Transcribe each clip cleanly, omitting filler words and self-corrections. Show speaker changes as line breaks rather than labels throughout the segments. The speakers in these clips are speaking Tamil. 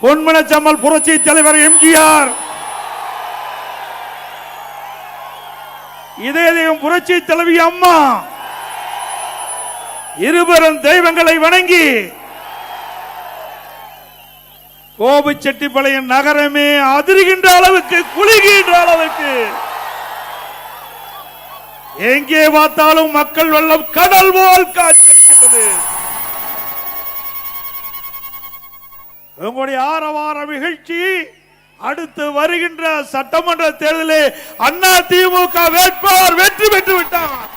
பொன்மனச்சம்மல் புரட்சி தலைவர் எம்ஜிஆர், இதயம் புரட்சி தலைவி அம்மா இருவரும் தெய்வங்களை வணங்கி கோபிச்செட்டிப்பாளையம் நகரமே அதிர்கின்ற அளவுக்கு, குலுகின்ற அளவுக்கு, எங்கே பார்த்தாலும் மக்கள் வெள்ளம் கடல் போல் காட்சியளிக்கின்றது. உங்களுடைய ஆரவார நிகழ்ச்சி அடுத்து வருகின்ற சட்டமன்ற தேர்தலில் அண்ணா திமுக வேட்பாளர் வெற்றி பெற்று விட்டார்.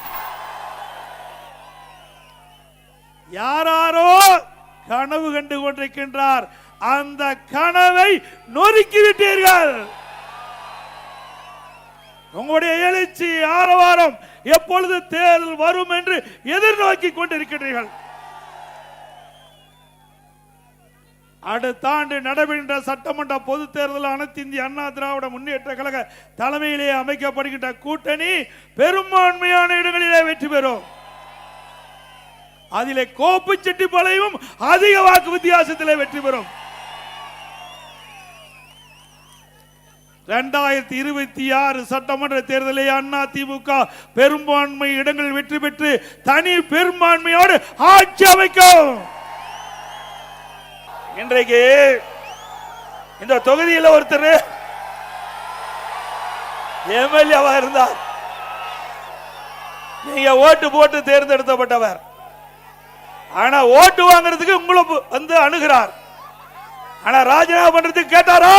யாரோ கனவு கண்டு கொண்டிருக்கின்றார், அந்த கனவை நொறுக்கிவிட்டீர்கள். உங்களுடைய எழுச்சி ஆரவாரம் எப்பொழுது தேர்தல் வரும் என்று எதிர்நோக்கி கொண்டிருக்கிறீர்கள். அடுத்த ஆண்டு நடைபெறுகின்ற சட்டமன்ற பொது தேர்தல் அனைத்து இந்திய அண்ணா திராவிட முன்னேற்ற கழக தலைமையிலே அமைக்கப்படுகின்ற கூட்டணி பெரும்பான்மையான இடங்களிலே வெற்றி பெறும். அதிலே கோபிச்செட்டிப்பாளையம் அதிக வாக்கு வித்தியாசத்திலே வெற்றி பெறும். 2026 சட்டமன்ற தேர்தலில் அண்ணா திமுக பெரும்பான்மை இடங்கள் வெற்றி பெற்று தனி பெரும்பான்மையோடு ஆட்சி அமைக்கும். இன்றைக்கு இந்த தொகுதியில் ஒருத்தர் எம்எல்ஏவா இருந்தார். நீங்க ஓட்டு போட்டு தேர்ந்தெடுக்கப்பட்டவர். ஆனா ஓட்டு வாங்குறதுக்கு உங்களை வந்து அணுகிறார். ஆனா ராஜினாமா பண்றதுக்கு கேட்டாரா?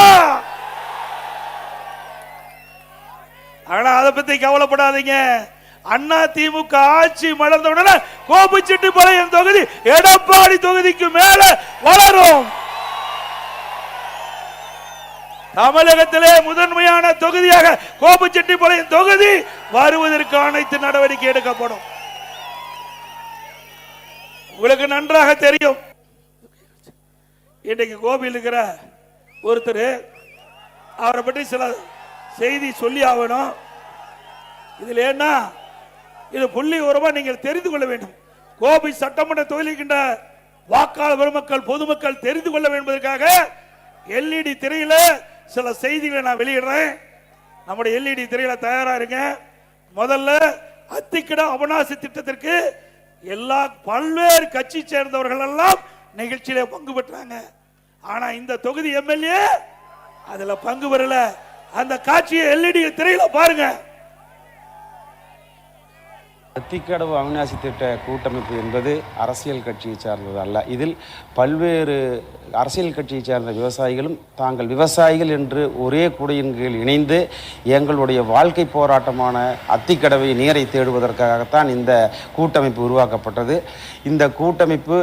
ஆனா அதை பத்தி கவலைப்படாதீங்க. அண்ணா திமுக ஆட்சி மலர்ந்தவுடனே கோபிச்செட்டிப்பாளையம் தொகுதி எடப்பாடி தொகுதிக்கு மேல வளரும். தமிழகத்திலே முதன்மையான தொகுதியாக கோபிச்செட்டிப்பாளையம் தொகுதி வருவதற்கு அனைத்து நடவடிக்கை எடுக்கப்படும். உங்களுக்கு நன்றாக தெரியும், இன்றைக்கு கோபியில் இருக்கிற ஒருத்தர், அவரை பற்றி சில செய்தி சொல்லி ஆகணும். இதில் என்ன, இது புள்ளி உரமா நீங்கள் தெரிந்து கொள்ள வேண்டும். கோபி சட்டமன்ற தொகுதிக்கின்ற வாக்காளர் பெருமக்கள் பொதுமக்கள் தெரிந்து கொள்ள என்பதற்காக எல்இடி திரையில சில செய்திகளை நான் வெளியிடுறேன். நம்முடைய எல்இடி திரையில தயாரா இருங்க. முதல்ல அத்திக்கட அவனாசி திட்டத்திற்கு எல்லா பல்வேறு கட்சி சேர்ந்தவர்கள் எல்லாம் நிகழ்ச்சியில பங்கு பெற்றாங்க. ஆனா இந்த தொகுதி எம்எல்ஏ அதுல பங்கு பெறல. அந்த காட்சியை எல்இடி திரையில பாருங்க.
அத்திக்கடவு அவிநாசி திட்ட கூட்டமைப்பு என்பது அரசியல் கட்சியை சார்ந்தது அல்ல. இதில் பல்வேறு அரசியல் கட்சியை சார்ந்த விவசாயிகளும் தாங்கள் விவசாயிகள் என்று ஒரே குடையின் கீழ் இணைந்து எங்களுடைய வாழ்க்கை போராட்டமான அத்திக்கடவை நீரை தேடுவதற்காகத்தான் இந்த கூட்டமைப்பு உருவாக்கப்பட்டது. இந்த கூட்டமைப்பு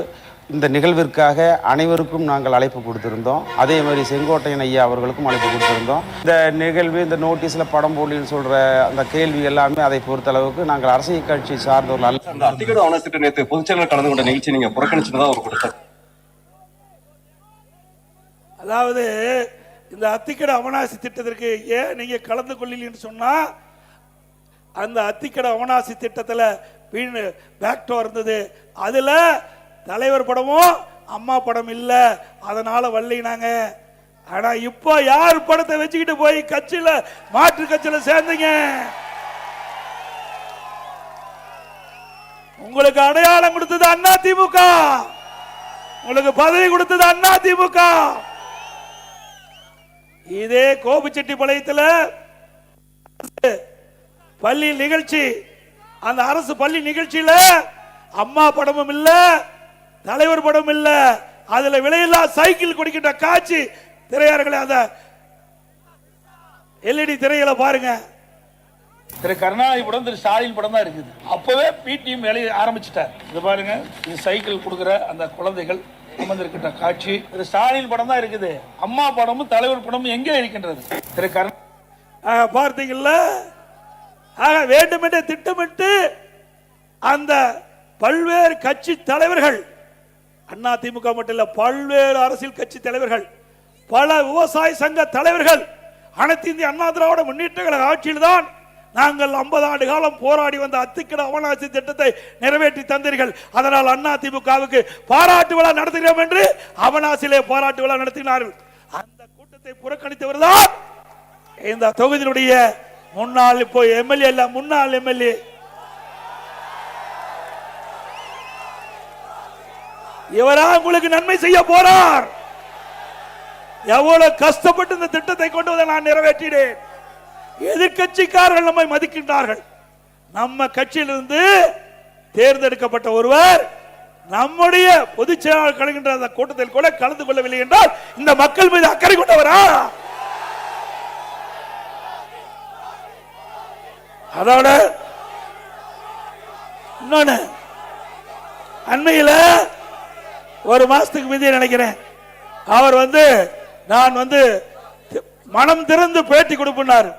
இந்த நிகழ்விற்காக அனைவருக்கும் நாங்கள் அழைப்பு கொடுத்திருந்தோம். அதே மாதிரி செங்கோட்டையன் ஐயா அவர்களுக்கும் அழைப்பு கொடுத்திருந்தோம். இந்த நிகழ்வு, இந்த நோட்டீஸில் படம் போலின்னு சொல்ற அந்த கேள்வி எல்லாமே அதை பொறுத்த அளவுக்கு நாங்கள் அரசியல் கட்சி சார்ந்தவர்கள் அல்ல.
அந்த அத்திக்கடவு அவனாசி திட்டம் நேற்று பொதுச்செயலாளர் கலந்து கொண்ட நிகழ்ச்சி நீங்க புறக்கணிச்சுதான் அவர் கொடுத்தார்.
அதாவது இந்த அத்திக்கட அவனாசி திட்டத்திற்கு ஏன் நீங்க கலந்து கொள்ளலன்னு சொன்னா, அந்த அத்திக்கட அவனாசி திட்டத்தில் பேக்டோ இருந்தது. அதுல தலைவர் படமும் அம்மா படம் இல்ல, அதனால வள்ளினாங்க. ஆனா இப்ப யார் படத்தை வச்சுக்கிட்டு போய் கட்சியில மாற்று கட்சியில சேர்ந்தீங்க? உங்களுக்கு அடையாளம் கொடுத்தது அண்ணா திமுக, உங்களுக்கு பதவி கொடுத்தது அண்ணா திமுக. இதே கோபிச்செட்டிப்பாளையத்தில் பள்ளி நிகழ்ச்சி, அந்த அரசு பள்ளி நிகழ்ச்சியில அம்மா படமும் இல்ல, தலைவர் படம் இல்ல, அதுல விலையில்லா சைக்கிள் கொடுக்கின்ற காட்சி திரையரங்களை அந்த எல்இடி திரையில பாருங்க.
திரு கருணாநிதி படம், திரு ஸ்டாலின் படம் தான் இருக்குது. அப்பவே பிடிஎம் வேலையை ஆரம்பிச்சுட்டார். இது பாருங்க, இது சைக்கிள் கொடுக்கிற அந்த குழந்தைகள் அமர்ந்திருக்கின்ற காட்சி. திரு ஸ்டாலின் படம் தான் இருக்குது. அம்மா படமும் தலைவர் படமும் எங்கே இருக்கின்றது? திரு
பார்த்தீங்கல்ல? ஆக வேண்டுமென்றே திட்டமிட்டு அந்த பல்வேறு கட்சி தலைவர்கள், அண்ணா திமுக மட்டும் இல்ல, பல்வேறு அரசியல் கட்சி தலைவர்கள், பல விவசாய சங்க தலைவர்கள், அனைத்து இந்திய அண்ணா திராவிட முன்னேற்ற கழக ஆட்சியில் தான் நாங்கள் 50 ஆண்டு காலம் போராடி வந்த அத்திக்கட அவனாசி திட்டத்தை நிறைவேற்றி தந்தீர்கள். அதனால் அண்ணா திமுகவுக்கு பாராட்டு விழா நடத்துகிறோம் என்று அவனாசிலே பாராட்டு விழா நடத்தினார்கள். அந்த கூட்டத்தை புறக்கணித்தவர் தான் இந்த தொகுதியினுடைய முன்னாள் இப்போ எம்எல்ஏ இல்ல முன்னாள் எம்எல்ஏ இவரா உங்களுக்கு நன்மை செய்ய போறார். எவ்வளவு கஷ்டப்பட்டு இந்த திட்டத்தை கொண்டு வந்து நான் நிறைவேற்றினேன். எதிர்கட்சிக்காரர்கள் நம்மை மதிக்கின்றார்கள். நம்ம கட்சியிலிருந்து தேர்ந்தெடுக்கப்பட்ட ஒருவர் நம்முடைய பொதுச் செயலாளர் கலக்கின்ற அந்த கூட்டத்தில் கூட கலந்து கொள்ளவில்லை என்றால் இந்த மக்கள் மீது அக்கறை கொண்டவரா? அதோட இன்னொன்னு, அண்மையில் ஒரு மாசத்துக்கு மீதி நினைக்கிறேன், அவர் நான் மனம் திறந்து பேட்டி கொடுப்பார்.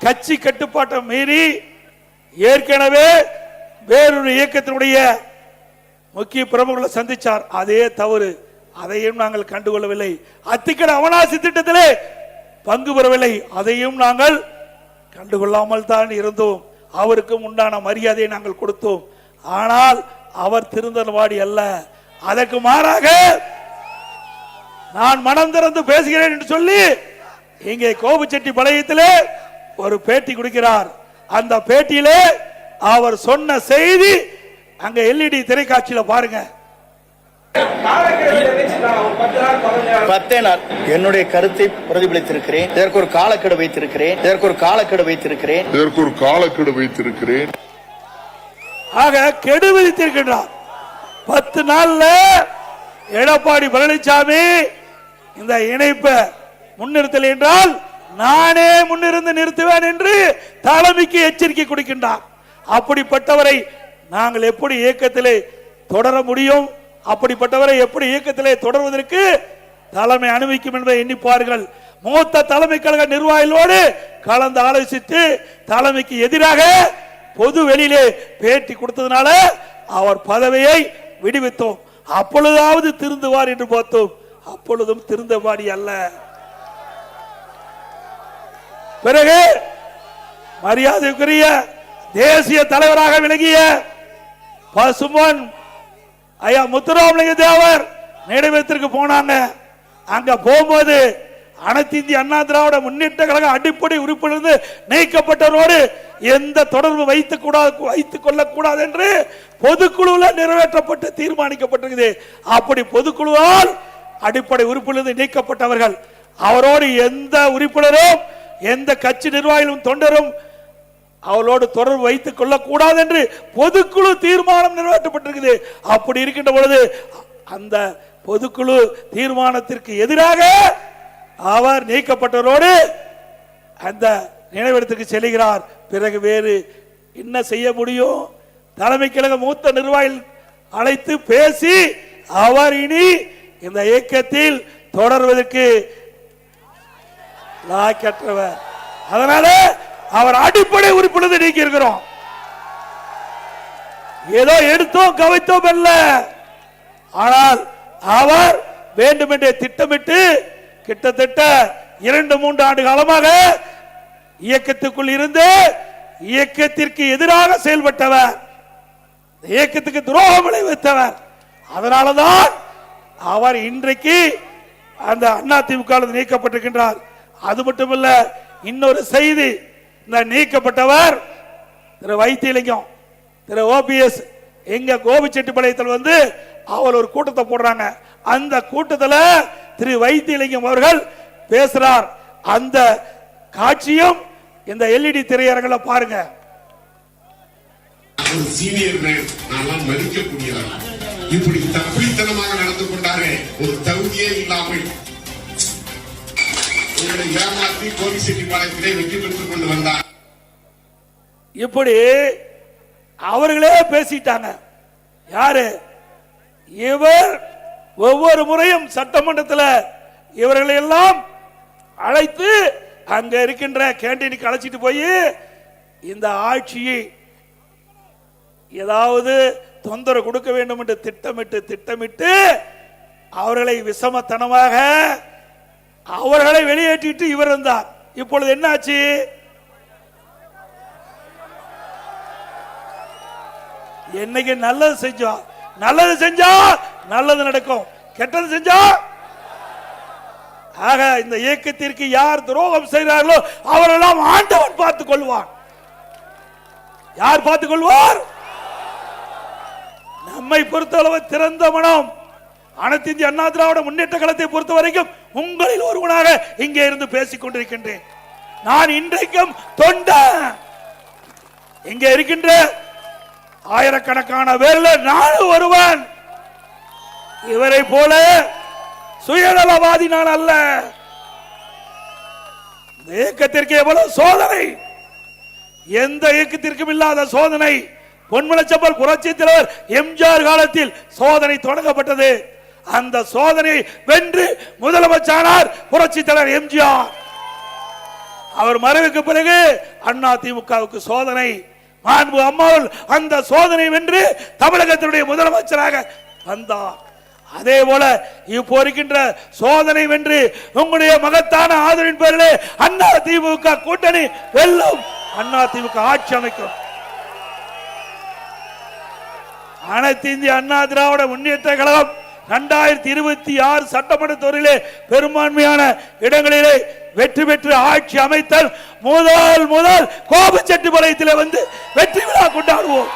கட்சி கட்டுப்பாட்டை மீறி ஏற்கனவே வேறொரு இயக்கத்தினுடைய முக்கிய பிரமுகர்களை சந்திச்சார். அதே தவறு, அதையும் நாங்கள் கண்டுகொள்ளவில்லை. அத்திக்கட அவனாசி திட்டத்திலே பங்கு பெறவில்லை, அதையும் நாங்கள் கண்டுகொள்ளாமல் தான் இருந்தோம். அவருக்கும் உண்டான மரியாதையை நாங்கள் கொடுத்தோம். ஆனால் அவர் திருந்தல்வாடி அல்ல. அதற்கு மாறாக நான் மனம் திறந்து பேசுகிறேன் என்று சொல்லி இங்கே கோபிச்செட்டிப்பாளையத்திலே ஒரு பேட்டி கொடுக்கிறார். அந்த பேட்டியிலே அவர் சொன்ன செய்தி அங்க எல்இடி திரைக்காட்சியில பாருங்க.
10 நாள் என்னுடைய கருத்தை பிரதிபலித்திருக்கிறேன். இதற்கு ஒரு காலக்கெடு வைத்திருக்கிறேன்.
ஆக கெடு விதித்திருக்கின்றார். 10 நாள்ல எடப்பாடி பழனிசாமி இந்த இணைப்பை முன்னிறுத்தல் என்றால் நானே முன்னிருந்து நிறுத்துவேன் என்று தலைமைக்கு எச்சரிக்கை கொடுக்கின்றார். அப்படிப்பட்டவரை நாங்கள் எப்படி இயக்கத்திலே தொடர முடியும்? அப்படிப்பட்டவரை எப்படி இயக்கத்திலே தொடர்வதற்கு தலைமை அனுமதிக்கும் என்பதை எண்ணிப்பார்கள். மூத்த தலைமை கழக நிர்வாகிகளோடு கலந்து ஆலோசித்து தலைமைக்கு எதிராக பொது வெளியிலே பேட்டி கொடுத்ததுனால அவர் பதவியை விடுவித்தோம். அப்பொழுதாவது திருந்துவார் என்று பார்த்தோம். அப்பொழுதும் திருந்தபாடி அல்ல. பிறகு மரியாதைக்குரிய தேசிய தலைவராக விளங்கிய பசுமன் ஐயா முத்துராமலிங்க தேவர் நினைவிடத்திற்கு போனாங்க. அங்க போகும்போது அனைத்து இந்திய அண்ணா திராவிட முன்னேற்ற கழக அடிப்படை உறுப்பிலிருந்து நீக்கப்பட்டவரோடு எந்த தொடர்பு வைத்துக் கொள்ளக்கூடாது என்று பொதுக்குழுவில் நிறைவேற்றப்பட்டு தீர்மானிக்கப்பட்டிருக்குது. அப்படி பொதுக்குழுவால் அடிப்படை உறுப்பிலிருந்து நீக்கப்பட்டவர்கள் அவரோடு எந்த உறுப்பினரும் எந்த கட்சி நிர்வாகிகளும் தொண்டரும் அவளோடு தொடர்பு வைத்துக் கொள்ளக்கூடாது என்று பொதுக்குழு தீர்மானம் நிறைவேற்றப்பட்டிருக்குது. அப்படி இருக்கின்ற பொழுது அந்த பொதுக்குழு தீர்மானத்திற்கு எதிராக அவர் நீக்கப்பட்டவரோடு அந்த நினைவிடத்திற்கு செல்கிறார். பிறகு வேறு என்ன செய்ய முடியும்? தலைமை கழக மூத்த நிர்வாகிகள் அழைத்து பேசி அவர் இனி இந்த இயக்கத்தில் தொடர்வதற்கு லாக்கற்றவர். அதனால அவர் அடிப்படை உறுப்பினர் நீக்கி இருக்கிறோம். ஏதோ எடுத்தோம் கவித்தோம் அல்ல. ஆனால் அவர் வேண்டுமென்றே திட்டமிட்டு கிட்டத்தட்ட 2-3 ஆண்டு காலமாக இயக்கத்துக்குள் இருந்து இயக்கத்திற்கு எதிராக செயல்பட்டவர், இயக்கத்துக்கு துரோகம் விளைவித்தவர். அதனாலதான் அவர் இன்றைக்கு அந்த அதிமுக நீக்கப்பட்டிருக்கின்றார். அது மட்டுமல்ல, இன்னொரு செய்தி, இந்த நீக்கப்பட்டவர் திரு வைத்தியலிங்கம், திரு ஓபிஎஸ் எங்க கோபிச்செட்டிப்பாளையத்தில் அவர் ஒரு கூட்டத்தை போடுறாங்க. அந்த கூட்டத்தில் திரு வைத்தியலிங்கம் அவர்கள் பேசுறார். அந்த காட்சியும் இந்த எல்இடி திரையரங்கில் பாருங்க.
இப்படி தப்பித்தனமாக நடந்து கொண்டாரே, ஒரு தகுதியே இல்லாமல் ஏமாற்றி கோபிச்செட்டிப்பாளையத்திலே வெற்றி பெற்றுக் கொண்டு வந்தார்.
இப்படி அவர்களே பேசிட்டாங்க. யாரு இவர்? ஒவ்வொரு முறையும் சட்டமன்றத்தில் இவர்களை எல்லாம் அழைத்து அங்க இருக்கின்ற கேண்டீனுக்கு அழைச்சிட்டு போய் இந்த ஆட்சியை ஏதாவது தொந்தரவு கொடுக்க வேண்டும் என்று திட்டமிட்டு அவர்களை விஷமத்தனமாக அவர்களை வெளியேற்றிட்டு இவர் இருந்தார். இப்பொழுது என்ன ஆச்சு? என்னைக்கு நல்லது செஞ்சா நல்லது நடக்கும், கெட்டது செஞ்சா ஆக இந்த இயக்கத்திற்கு யார் துரோகம் செய்கிறார்களோ அவரெல்லாம் ஆண்டவன் பார்த்துக் கொள்வான். யார் பார்த்துக் கொள்வார்? நம்மை பொறுத்தளவு திறந்த மனம். அனைத்து இந்திய அண்ணா திராவிட முன்னேற்ற கழகத்தை பொறுத்த வரைக்கும் உங்களில் ஒருவனாக இங்கே இருந்து பேசிக் கொண்டிருக்கின்றேன். நான் இன்றைக்கும் தொண்டன். இங்கே இருக்கின்ற ஆயிரக்கணக்கான பேர்ல நானும் ஒருவன். இவரை போல சுயநலவாதி நான் அல்ல. இந்த இயக்கத்திற்கு எவ்வளவு சோதனை, எந்த இயக்கத்திற்கும் இல்லாத சோதனை. பொன்மனச்சம்பல் புரட்சி தலைவர் எம்ஜிஆர் காலத்தில் சோதனை தொடங்கப்பட்டது. அந்த சோதனை வென்று முதலமைச்சரானார் புரட்சி தலைவர் எம்ஜிஆர். அவர் மறைவுக்கு பிறகு அண்ணா திமுகவுக்கு சோதனை. மாண்பு அம்மாள் அந்த சோதனை வென்று தமிழகத்தினுடைய முதலமைச்சராக வந்தார். அதே போல இப்போ இருக்கின்ற சோதனை வென்று உங்களுடைய மகத்தான ஆதரவின் பேரிலே அண்ணா திமுக கூட்டணி வெல்லும். அண்ணா திமுக ஆட்சி அமைக்கும். அனைத்து இந்திய அண்ணா திராவிட முன்னேற்ற கழகம் 2026 சட்டமன்ற தேர்தலிலே பெரும்பான்மையான இடங்களிலே வெற்றி பெற்று ஆட்சி அமைத்தல் முதல் கோபிச்செட்டிப்பாளையத்திலே வந்து வெற்றி விழா கொண்டாடுவோம்.